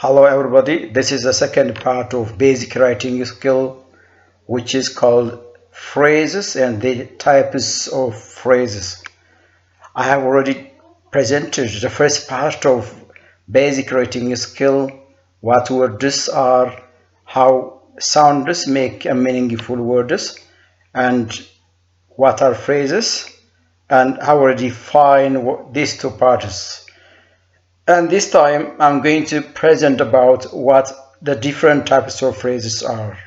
Hello everybody, this is the second part of basic writing skill, which is called phrases and the types of phrases. I have already presented the first part of basic writing skill, what words are, how sounds make a meaningful words, and what are phrases, and how to define these two parts. And this time I'm going to present about what the different types of phrases are.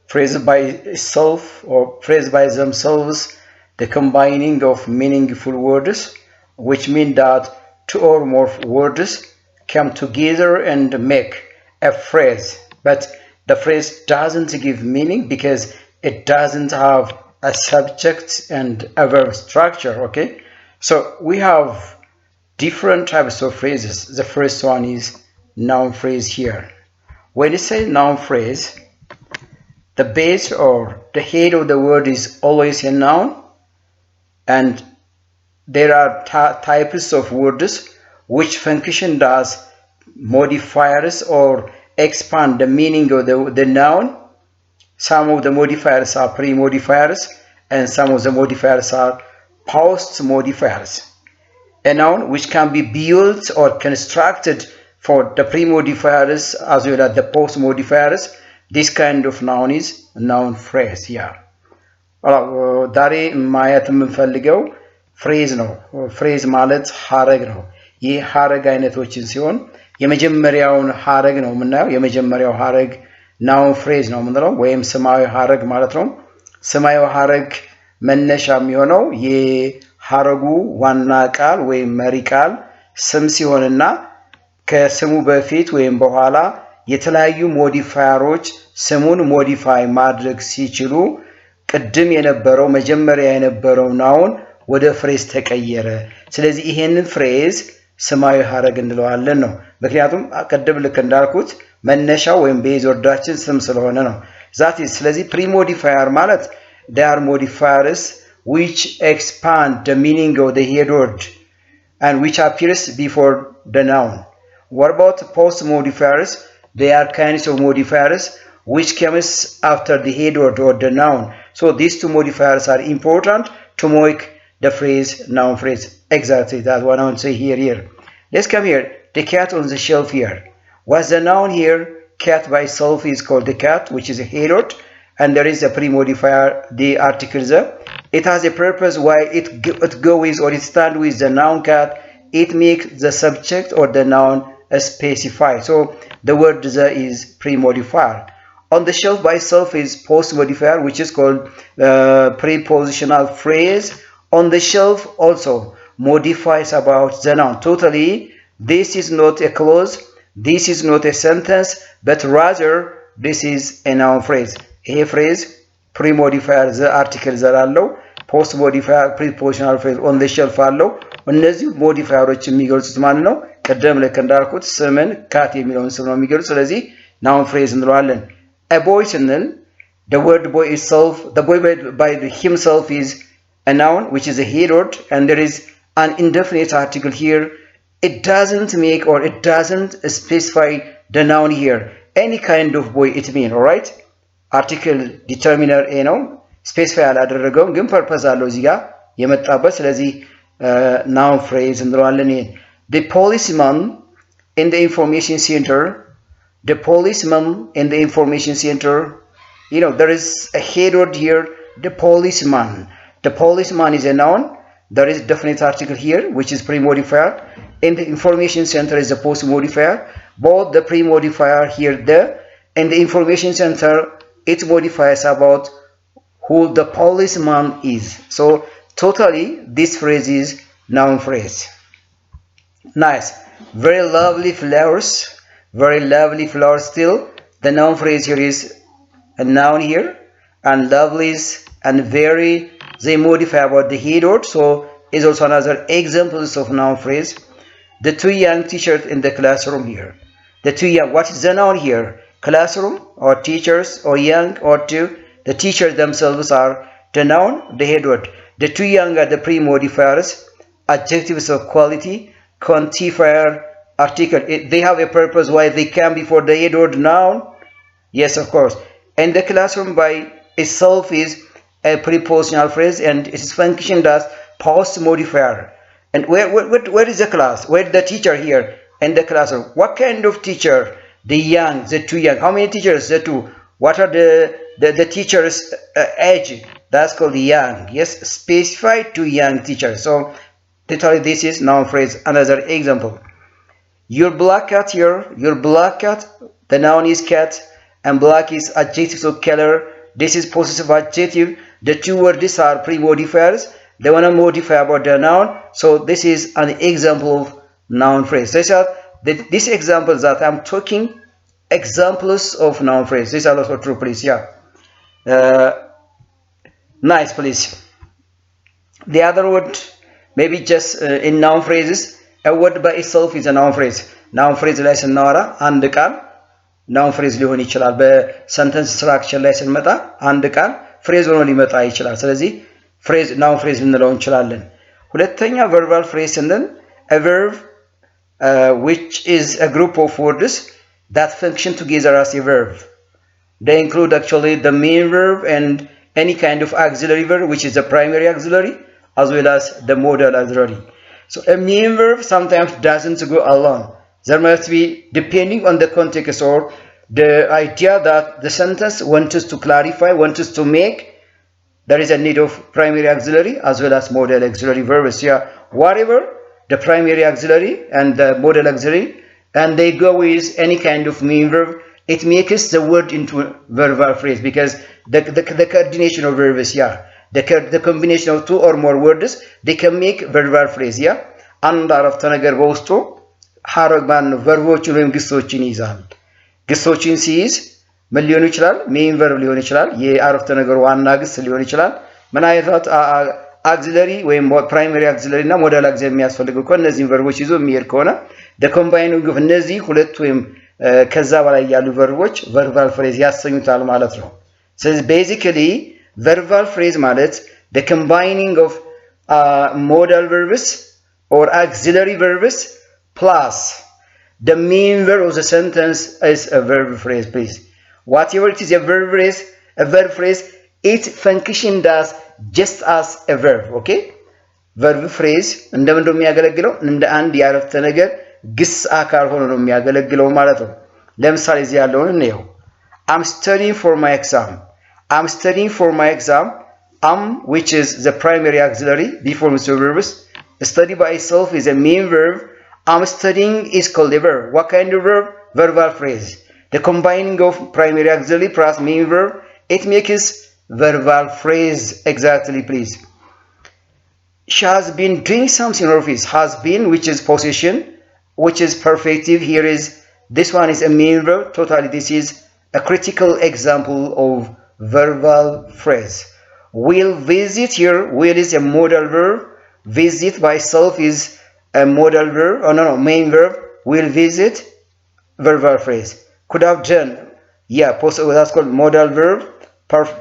Phrases by itself or phrases by themselves, the combining of meaningful words, which mean that two or more words come together and make a phrase. But the phrase doesn't give meaning because it doesn't have a subject and a verb structure, okay? So we have different types of phrases. The first one is noun phrase here. When you say noun phrase, the base or the head of the word is always a noun, and there are types of words which function as modifiers or expand the meaning of the noun. Some of the modifiers are pre-modifiers and some of the modifiers are post-modifiers. A noun which can be built or constructed for the pre-modifiers as well as the post-modifiers. This kind of noun is noun phrase. Yeah. ዛሬ ማየት የምንፈልገው ፍሬዝ ነው። ፍሬዝ ማለት ሐረግ ነው። ይህ ሐረግ አይነቶችን ሲሆን የመጀመሪያውን ሐረግ ነው የምናየው። የመጀመሪያው ሐረግ ናውን ፍሬዝ ነው የምንለው ወይም ስማዊ ሐረግ ማለት ነው። ስማዊ ሐረግ መነሻ የሚሆነው የሐረጉ ዋና ቃል ወይም መሪ ቃል ስም ሲሆንና ከስሙ በፊት ወይም በኋላ የተለያዩ ሞዲፋየሮች ስሙን ሞዲፋይ ማድረግ ሲችሉ ቅድም የነበረው መጀመሪያ የነበረው ናውን ወደ ፍሬዝ ተቀየረ። ስለዚህ ይሄንን ፍሬዝ ስማዊ ሐረግ እንለዋለን ነው። ምክንያቱም ቅድም ልክ እንዳልኩት መነሻው ወይም ቤዝ ወርዳችን ስም ስለሆነ ነው። ዛት ስለዚህ ፕሪሞዲፋየር ማለት they are modifiers which expand the meaning of the head word and which appears before the noun. What about post modifiers? They are kinds of modifiers which comes after the head word or the noun. So these two modifiers are important to make the phrase noun phrase. Exactly that's what I want to say here. Let's come here. The cat on the shelf here. What's the noun here? Cat by itself is called the cat, which is a head word, and there is a pre-modifier, the article there. It has a purpose why it go with or it stand with the noun cat. It makes the subject or the noun specified. So the word there is pre-modifier. On the shelf by itself is post-modifier, which is called prepositional phrase. On the shelf also modifies about the noun. Totally, this is not a clause, this is not a sentence, but rather this is a noun phrase. A phrase pre-modifier the article there አለው post modifier prepositional phrase on the shelf አለው እነዚህ ሞዲፋየሮች የሚገልጹት ማለት ነው ቀደም ልክ እንዳልኩት ስምን ካት የሚለውን ስም ነው የሚገልጹት ስለዚህ noun phrase እንለዋለን a boy ስንል the word boy itself the boy by himself is a noun which is a head word and there is an indefinite article here. It doesn't make or it doesn't specify the noun here. Any kind of boy it means, all right? Article determiner a ነው specify አላደረገውም ግን purpose አለው እዚህ ጋር የመጣበት ስለዚህ noun phrase እንለዋለን the policeman in the information center the policeman in the information center there is a head word here the policeman is a noun. There is definite article here which is pre-modifier. In the information center is a post-modifier. Both the pre-modifier here there and the information center it modifies about who the policeman is. So totally this phrase is noun phrase. Nice. Very lovely flowers still. The noun phrase here is a noun here and lovelies and very they modify about the head word so is also another examples of noun phrase. The two young teachers in the classroom here. The two young, what is the noun here? Classroom or teachers or young or two. The teachers themselves are the noun, the head word. The two young are the pre-modifiers, adjectives of quality, quantifier article. They have a purpose why they come before the head or the noun. Yes, of course. And the classroom by itself is a prepositional phrase, and its function as past modifier. And where is the class? Where is the teacher here in the classroom? What kind of teacher? The young, the too young. How many teachers? The two. What are the teachers' age? That's called young. Yes, specified to young teachers. So literally this is noun phrase. Another example. Your black cat here. Your black cat. The noun is cat, and black is adjective, so color. This is possessive adjective. The two words are pre-modifiers. They want to modify about the noun. So this is an example of noun phrase. These examples that I'm talking, examples of noun phrase. These are also true, please. Yeah. Nice, please. The other word, maybe just in noun phrases, a word by itself is a noun phrase. Noun phrase ላይ ስናወራ አንድ ቃል ናውን ፍሬዝ ሊሆን ይችላል። በሰንተንስ ስትራክቸር ላይ ስንመጣ አንድ ቃል ፍሬዝ ሆኖ ሊመጣ ይችላል። ስለዚህ ፍሬዝ ናውን ፍሬዝ ልንለው እንችላለን። ሁለተኛ ቨርባል ፍሬዝ ስንል a verb which is a group of words that function together as a verb. They include actually the main verb and any kind of auxiliary verb, which is the primary auxiliary, as well as the modal auxiliary. So a main verb sometimes doesn't go alone. There must be, depending on the context or the idea that the sentence wants us to clarify, wants us to make, there is a need of primary auxiliary as well as modal auxiliary verbs. Yeah, whatever the primary auxiliary and the modal auxiliary, and they go with any kind of main verb, it makes the word into a verbal phrase because the coordination of verbs, yeah, the combination of two or more words, they can make verbal phrase. Yeah, አንድ አረፍተ ነገር በውስጡ ሐረግ ቨርቦችን ወይም ግሶችን ይይዛል። ግሶችን ሲይዝ ምን ሊሆን ይችላል? ሜን ቨርብ ሊሆን ይችላል። የአረፍተ ነገሩ ዋና ግስ ሊሆን ይችላል። ምን አይነት አክሲለሪ ወይም ፕራይመሪ አክሲለሪ እና ሞዳል አክሲለሪ የሚያስፈልገው ከሆነ እነዚህን ቨርቦች ይዞ የሚሄድ ከሆነ the combining of እነዚህ ሁለት ወይም ከዛ በላይ ያሉ ቨርቦች ቨርባል ፍሬዝ ያሰኙታል ማለት ነው። ስለዚህ basically verbal phrase ማለት the combining of modal verbs or auxiliary verbs plus the main verb of the sentence is a verb phrase, please. Whatever it is a verb phrase, it functions as just as a verb, okay? Verb phrase እንደምንድነው የሚያገለግለው? እንደ አንድ የአረፍተ ነገር ግስ አካል ሆኖ ነው የሚያገለግለው ማለት ነው። ለምሳሌ እዚህ ያለውን እንየው። I'm studying for my exam. I'm studying for my exam. Which is the primary auxiliary before Mr. verbs. Study by itself is a main verb. I'm studying is called a verb. What kind of verb? Verbal phrase. The combining of primary auxiliary plus main verb, it makes verbal phrase. Exactly, please. She has been doing something in her office. Has been, which is possession, which is perfective. Here is, this one is a main verb. Totally, this is a critical example of verbal phrase. Will visit here. Will is a modal verb. Visit by itself is a modal verb. Oh no, main verb. Will visit, verbal phrase. Could have done. Yeah, that's called modal verb,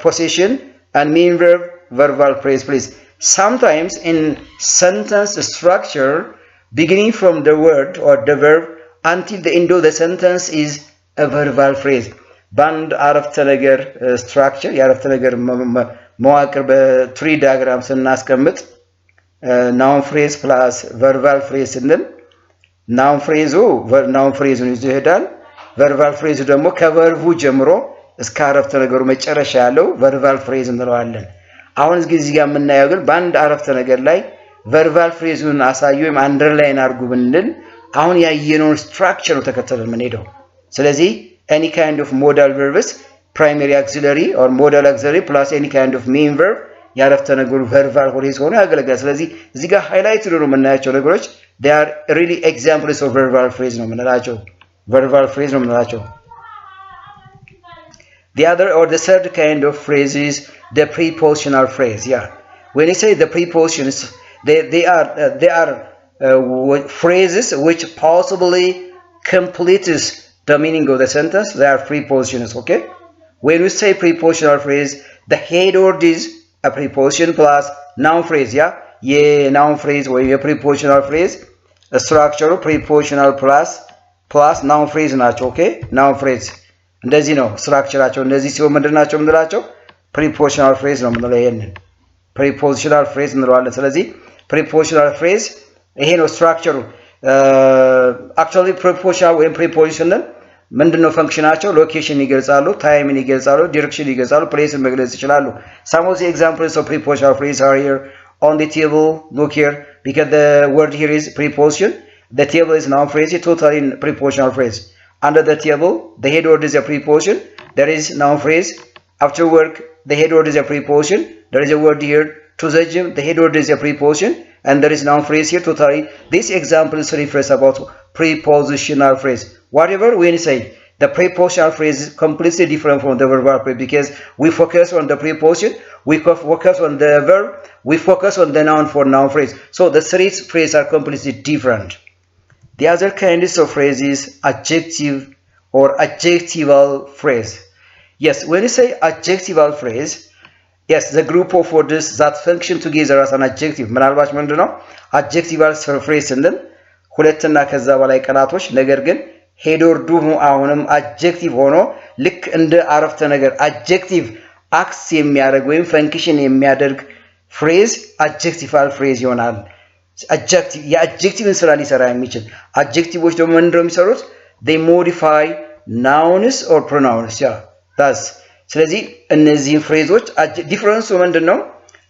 possession, and main verb, verbal phrase, please. Sometimes in sentence structure, beginning from the word or the verb until the end of the sentence is a verbal phrase. Band አረፍተ ነገር structure የአረፍተ ነገር መዋቅር በትሪ ዳያግራም ስናስቀምጥ noun phrase plus verbal phrase ስንል noun phrase ይዞ ይሄዳል። verbal phrase ደግሞ ከቨርቡ ጀምሮ እስከ አረፍተ ነገሩ መጨረሻ ያለው verbal phrase እንለዋለን። አሁን እዚህ ጋር የምናየው ግን በአንድ አረፍተ ነገር ላይ verbal phrase-ን አሳዩ ወይም አንደርላይን አድርጉ ብንል አሁን ያየነውን structure ነው ተከተለን የምንሄደው። ስለዚህ any kind of modal verbs, primary auxiliary or modal auxiliary plus any kind of main verb ያረፍተ ነገሩ verbal phrase ሆኖ ያገለግላል። ስለዚህ እዚህ ጋር ሃይላይት ነው የምናያቸው ነገሮች they are really examples of verbal phrase ነው የምንላቸው። verbal phrase ነው የምንላቸው። The other or the third kind of phrase is the prepositional phrase. Yeah, when you say the prepositions, they are phrases which possibly completes the meaning of the sentence. They are prepositions. Okay, when we say prepositional phrase, the head word is a preposition plus noun phrase. Yeah, noun phrase or a prepositional phrase. structure prepositional plus noun phrase ናቸው ኦኬ noun phrase እንደዚህ ነው ስትራክቸራቸው እንደዚህ ሲሆን ምንድናቸው ምንላቸው prepositional phrase ነው ምንለው ይሄንን prepositional phrase እንለዋለን ስለዚህ prepositional phrase ይሄ ነው ስትራክቸሩ actually prepositional ወይም preposition ምንድነው ፈንክሽናቸው ሎኬሽን ይገልጻሉ ታይምን ይገልጻሉ ዲሬክሽን ይገልጻሉ ፕሌስን መግለጽ ይችላሉ some of the examples of prepositional phrase are here on the table look here because the word here is preposition the table is noun phrase totally prepositional phrase under the table the head word is a preposition there is noun phrase after work the head word is a preposition there is a word here to the gym the head word is a preposition and there is noun phrase here totally this example is refers about prepositional phrase whatever when you say the prepositional phrase is completely different from the verbal phrase because we focus on the preposition we focus on the verb we focus on the noun for noun phrase so the three phrases are completely different the other kinds of phrase is adjective or adjectival phrase yes when you say adjectival phrase yes the group of words that function together as an adjective ምናልባት ምንድነው adjectival phrase እንደን ሁለትና ከዛ በላይ ቃላቶች ነገር ግን ሄድ ወርዱ አሁንም adjective ሆኖ ልክ እንደ አረፍተ ነገር adjective acts የሚያደርግ ወይም function የሚያደርግ phrase adjectival phrase ይሆናል adjective የadjectiveን ስራ ሊሰራ የሚችል adjectiveዎች ደግሞ ምንድነው የሚሰሩት they modify nouns or pronouns yeah that's ስለዚህ እነዚህ ፍሬዞች ዲፈረንሱ ምንድነው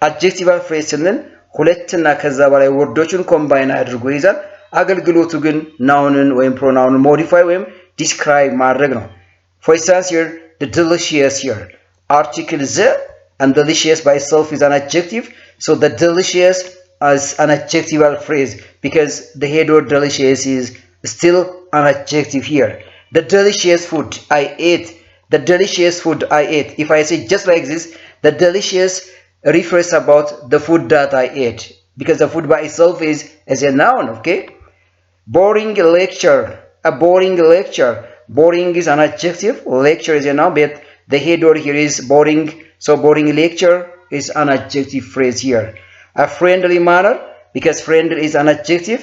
adjectival phrase ስንል ሁለትና ከዛ በላይ ወርዶችን ኮምባይን አድርጎ ይዛል አገልግሎቱ ግን ናውንን ወይም ፕሮናውንን ሞዲፋይ ወይም ዲስክራይብ ማድረግ ነው for instance here the delicious here article the and delicious by itself is an adjective so the delicious as an adjectival phrase because the head word delicious is still an adjective here the delicious food I ate the delicious food I ate if I say just like this the delicious refers about the food that I ate because the food by itself is as a noun okay boring lecture a boring lecture boring is an adjective lecture is a noun but the head word here is boring so boring lecture is an adjective phrase here a friendly manner because friendly is an adjective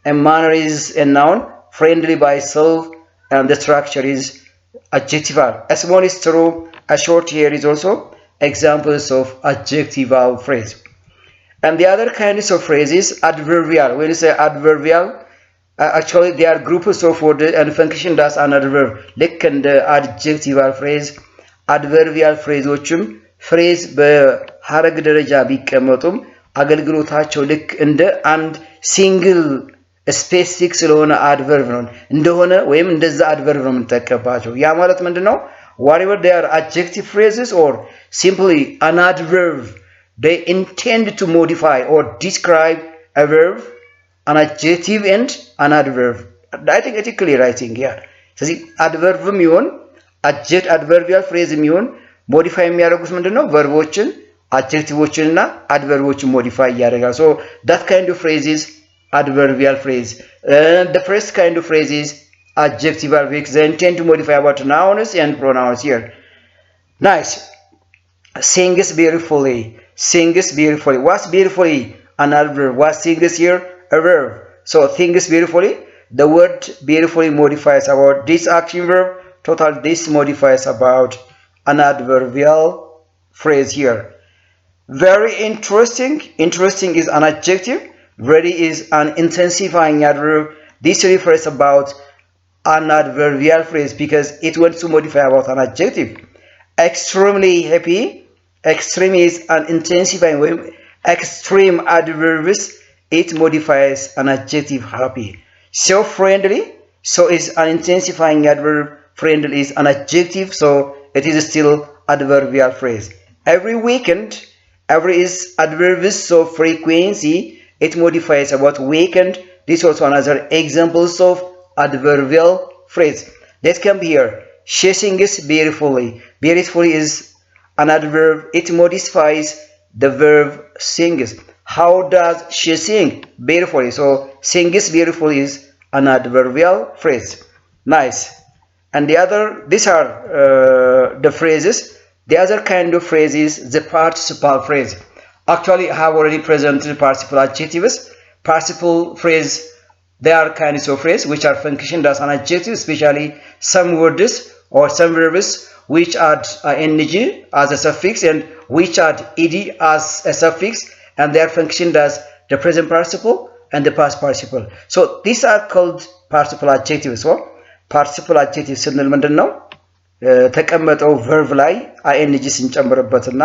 and manner is a noun friendly by itself and the structure is adjectival a small is true a short here is also examples of adjectival phrase and the other kinds of phrases adverbial when you say adverbial actually they are groups of words and function as an adverb like in the adjectival phrase adverbial phraseዎችም phrase በሐረግ ደረጃ ቢቀመጡም አገልግሎታቸው ልክ እንደ አንድ ሲንግል ስፔሲፊክ ስለሆነ adverb ነው እንደሆነ ወይም እንደዛ adverb ነው የምንጠቀምባቸው ያ ማለት ምንድነው whatever they are adjective phrases or simply an adverb they intend to modify or describe a verb an adjective and an adverb I think it's clear writing here ስለዚህ adverbም ይሁን adverbial phraseም ይሁን modify የሚያደርጉት ምንድነው verboችን adjectiveዎችንና adverbዎችን modify ያደርጋል so that kind of phrase is adverbial phrase the first kind of phrase is adjectival because they intend to modify about nouns and pronouns here nice sings beautifully what's beautifully an adverb what sings here a verb so sings beautifully the word beautifully modifies about this action verb total this modifies about an adverbial phrase here very interesting is an adjective very is an intensifying adverb this refers about an adverbial phrase because it wants to modify about an adjective extremely happy extreme is an intensifying extreme adverbs it modifies an adjective happy so friendly so is an intensifying adverb friendly is an adjective so it is still adverbial phrase every weekend every is adverbs so frequency it modifies about weekend this is also another examples of adverbial phrase let's come here she sings beautifully is an adverb it modifies the verb sings how does she sing beautifully so sings beautifully is an adverbial phrase nice and the other these are the phrases the other kind of phrase is the participle phrase actually I have already presented participle adjectives participle phrase There are kinds of phrases which are functioned as an adjective, especially some words or some verbs which add ing as a suffix and which add ed as a suffix, and they are functioned as the present participle and the past participle. So these are called participle adjectives. So participle adjectives ስንል ምንድነው? ተቀመጠው verb ላይ ing ስንጨምርበትና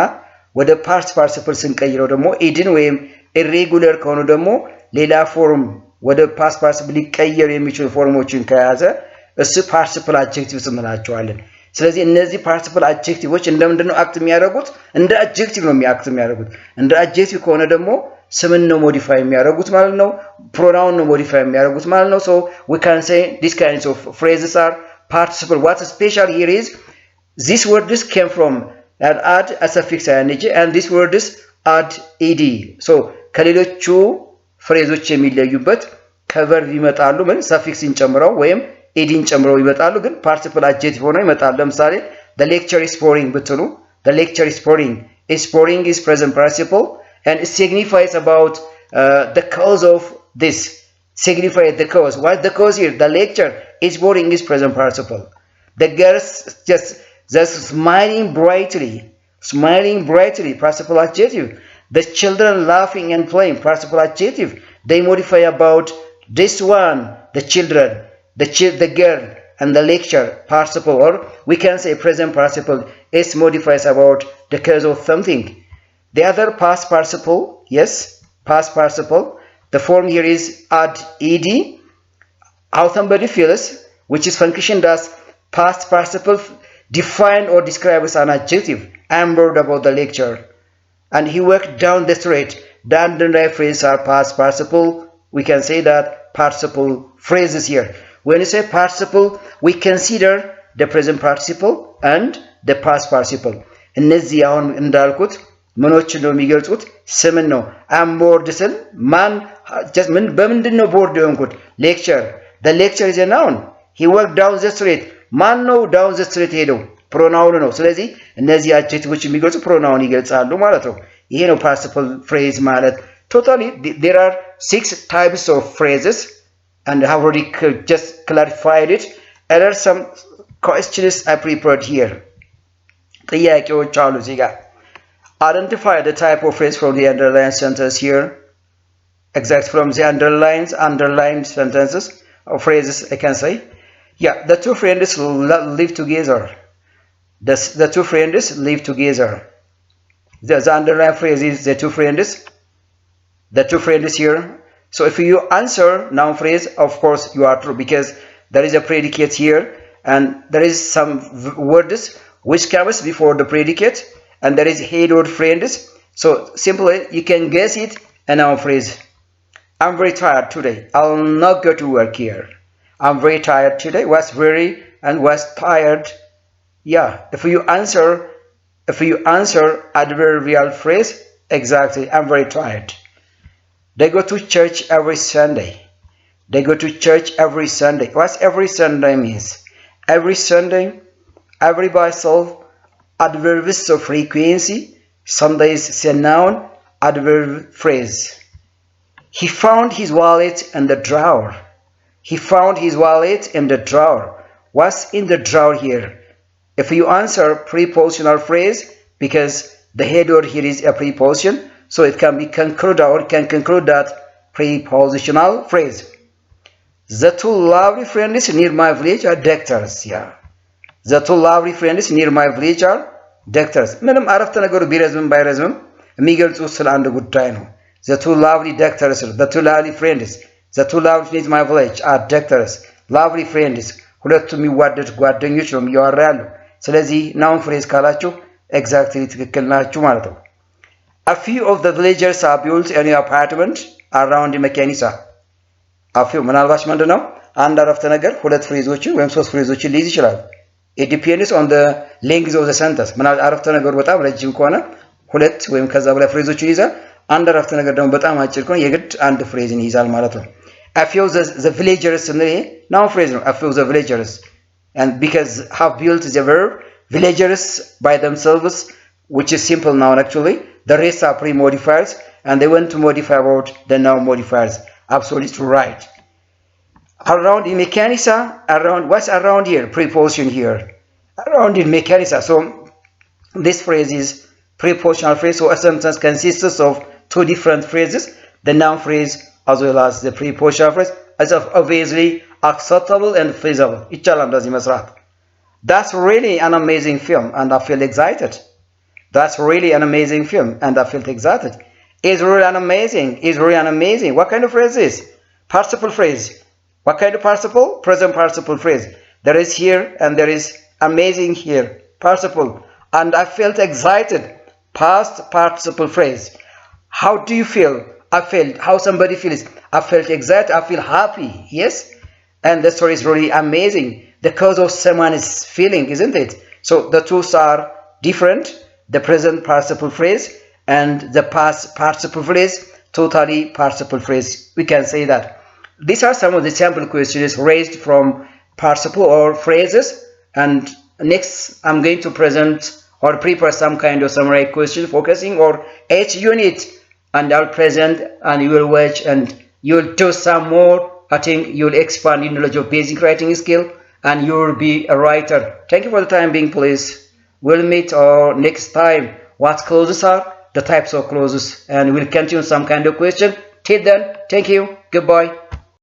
ወደ past participle ስንቀይረው ደግሞ edን ወይም irregular ከሆኑ ደግሞ ሌላ ፎርም ወደ past participle ሊቀየሩ የሚችሉ ፎርሞችን ከያዘ እሱ participle adjectives እንላቸዋለን። ስለዚህ እነዚህ participle adjectives እንደምንድነው አክት የሚያደርጉት? እንደ adjective ነው የሚያደርጉት። እንደ adjective ከሆነ ደግሞ ስምን ነው modify የሚያደርጉት ማለት ነው። pronoun ነው modify የሚያደርጉት ማለት ነው። So we can say these kinds of phrases are participle. What's special here is these words came from and add a suffix ing and these words add ed. So ከሌሎቹ ፍሬዞች የሚለዩበት ከቨርብ ይመጣሉ ምን ሰፊክስን ጨምረው ወይም ኤዲን ጨምረው ይመጣሉ ግን ፓርቲሲፕል አድጀክቲቭ ሆነው ይመጣሉ። ለምሳሌ the lecture is pouring ብትሉ the lecture is pouring is present participle and it signifies about the cause of this, signify the cause. What the cause here? The lecture is pouring is present participle. The girls just smiling brightly participle adjective. The children laughing and playing participle adjective. They modify about this one, the children, the girl, and the lecture participle, or we can say present participle is modifies about the cause of something. The other past participle, yes, past participle, the form here is add ed. How somebody feels, which is functioned as past participle, defined or described as an adjective. I am bored about the lecture. And he walked down the street. The underlying phrases are past participle. We can say that participle phrases here. When you say participle, we consider the present participle and the past participle. እነዚህ አሁን እንዳልኩት ምኖችን ነው የሚገልጹት? ስምን ነው። I'm bored ስል ማን በምንድን ነው bored የሆንኩት? lecture. The lecture is a noun. He walked down the street. ማን ነው down the street ሄደው? ፕሮናውን ነው። ስለዚህ እነዚህ አድጀክቲቮች የሚገልጹ ፕሮናውን ይገልጻሉ ማለት ነው። ይሄ ነው participle phrase ማለት። Totally there are 6 types of phrases and I have already just clarified it. There are some questions I prepared here. ጥያቄዎች አሉ እዚህ ጋር. Identify the type of phrase from the underlined sentence here. Exact from the underlined sentences or phrases I can say. Yeah, the two friends live together. The two friends live together. The underlined phrase is the two friends. The two friends here. So if you answer noun phrase, of course you are true because there is a predicate here and there is some words which comes before the predicate and there is head word friends. So simply you can guess it a noun phrase. I'm very tired today. I'll not go to work here. I'm very tired today. Was very and was tired. Yeah, if you answer adverbial phrase, exactly, I'm very tired. They go to church every Sunday. They go to church every Sunday. What every Sunday means? Every Sunday, every by itself, adverbs of frequency. Sunday is a noun, adverb phrase. He found his wallet in the drawer. He found his wallet in the drawer. What's in the drawer here? If you answer prepositional phrase, because the head word here is a preposition, so it can be concluded or can conclude that prepositional phrase. The two lovely friends near my village are doctors. Yeah. The two lovely friends near my village are doctors. ምንም አረፍተ ነገሩ ቢረዝምም ባይረዝምም የሚገልጹት ስለ አንድ ጉዳይ ነው። The two lovely doctors, the two lovely friends, the two lovely friends near my village are doctors. Lovely friends, ሁለቱ የሚዋደድ ጓደኞች ነው እያወራ ያለው። ስለዚህ noun phrase ካላችሁ exactly ትክክል ናችሁ ማለት ነው። A few of the villagers have built a new apartment around Mekanisa. A few ምናልባት ምንድነው አንድ አረፍተ ነገር ሁለት ፍሬዞችን ወይም ሶስት ፍሬዞችን ሊይዝ ይችላል። It depends on the length of the sentence. ምናልባት አረፍተ ነገሩ በጣም ረጅም ከሆነ ሁለት ወይም ከዛ በላይ ፍሬዞችን ይይዛል። አንድ አረፍተ ነገር ደግሞ በጣም አጭር ከሆነ የግድ አንድ ፍሬዝን ይይዛል ማለት ነው። A few of the villagers noun phrase ነው. A few of the villagers. And because have built the verb villagers by themselves, which is simple noun actually, the rest are pre-modifiers and they want to modify about the noun modifiers. Absolutely right. Around in Mechanica, around what's around here? Preposition here. Around in Mechanica. So this phrase is prepositional phrase. So a sentence consists of two different phrases, the noun phrase as well as the prepositional phrase. As of obviously acceptable and feasible. That's really an amazing film and I feel excited. That's really an amazing film and I felt excited. Is really an amazing. Is really an amazing. What kind of phrase is this? Participle phrase. What kind of participle? Present participle phrase. There is here and there is amazing here. Participle. And I felt excited. Past participle phrase. How do you feel? I felt. How somebody feels? I felt excited. I feel happy. Yes? And the story is really amazing. The cause of someone is feeling, isn't it? So the two are different. The present participle phrase and the past participle phrase, totally participle phrase. We can say that. These are some of the sample questions raised from participle or phrases. And next, I'm going to present or prepare some kind of summary question focusing on each unit. And I'll present and you will watch and you'll do some more. I think you'll expand your knowledge of basic writing skill and you'll be a writer. Thank you for the time being, please. We'll meet next time. What clauses are, the types of clauses, and we'll continue some kind of question. Till then, thank you. Goodbye.